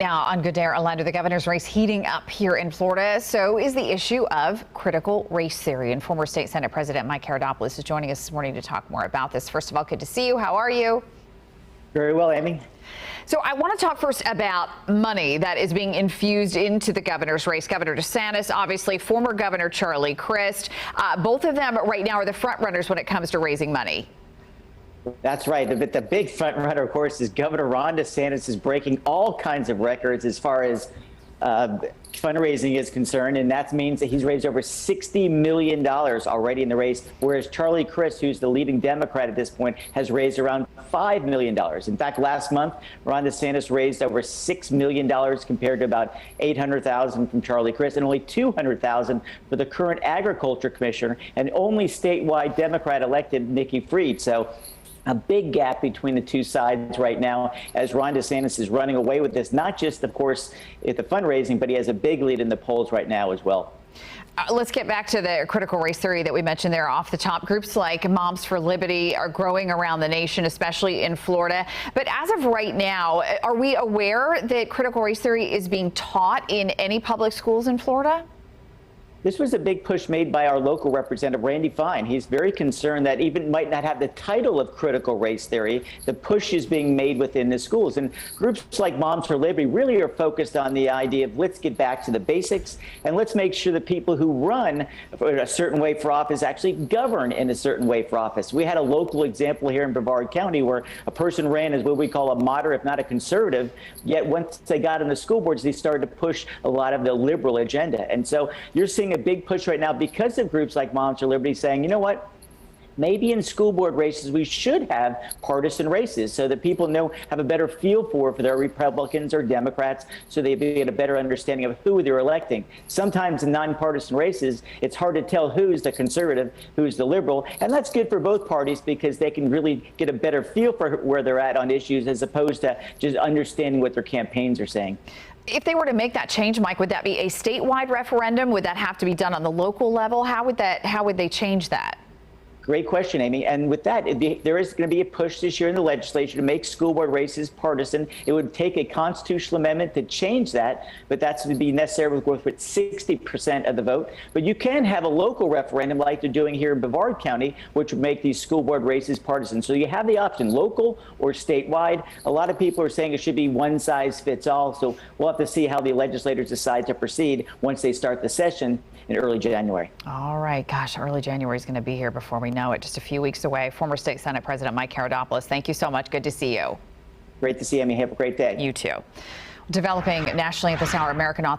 Now on Good Day, Orlando, the governor's race heating up here in Florida. So is the issue of critical race theory. And former state Senate President Mike Haridopolos is joining us this morning to talk more about this. First of all, good to see you. How are you? Very well, Amy. So I want to talk first about money that is being infused into the governor's race. Governor DeSantis, obviously, former Governor Charlie Crist. Both of them right now are the front runners when it comes to raising money. That's right. The big front runner, of course, is Governor Ron DeSantis is breaking all kinds of records as far as fundraising is concerned, and that means that he's raised over $60 million already in the race, whereas Charlie Crist, who's the leading Democrat at this point, has raised around $5 million. In fact, last month, Ron DeSantis raised over $6 million compared to about $800,000 from Charlie Crist and only $200,000 for the current agriculture commissioner and only statewide Democrat elected Nikki Fried. So a big gap between the two sides right now as Ron DeSantis is running away with this, not just, of course, at the fundraising, but he has a big lead in the polls right now as well. Let's get back to the critical race theory that we mentioned there off the top. Groups like Moms for Liberty are growing around the nation, especially in Florida. But as of right now, are we aware that critical race theory is being taught in any public schools in Florida? This was a big push made by our local representative, Randy Fine. He's very concerned that even might not have the title of critical race theory, the push is being made within the schools. And groups like Moms for Liberty really are focused on the idea of let's get back to the basics and let's make sure the people who run a certain way for office actually govern in a certain way for office. We had a local example here in Brevard County where a person ran as what we call a moderate, if not a conservative, yet once they got in the school boards, they started to push a lot of the liberal agenda. And so you're seeing a big push right now because of groups like Moms for Liberty saying, you know what? Maybe in school board races, we should have partisan races so that people have a better feel for their Republicans or Democrats, so they get a better understanding of who they're electing. Sometimes in nonpartisan races, it's hard to tell who's the conservative, who's the liberal, and that's good for both parties because they can really get a better feel for where they're at on issues as opposed to just understanding what their campaigns are saying. If they were to make that change, Mike, would that be a statewide referendum? Would that have to be done on the local level? How would they change that? Great question, Amy. And with that, there is going to be a push this year in the legislature to make school board races partisan. It would take a constitutional amendment to change that, but that's going to be necessary with 60% of the vote. But you can have a local referendum like they're doing here in Brevard County, which would make these school board races partisan. So you have the option, local or statewide. A lot of people are saying it should be one size fits all. So we'll have to see how the legislators decide to proceed once they start the session in early January. All right. Gosh, early January is going to be here before we know it. Just a few weeks away. Former state Senate President Mike Haridopolos, thank you so much. Good to see you. Great to see you, Amy. Have a great day. You too. Developing nationally at this hour, American author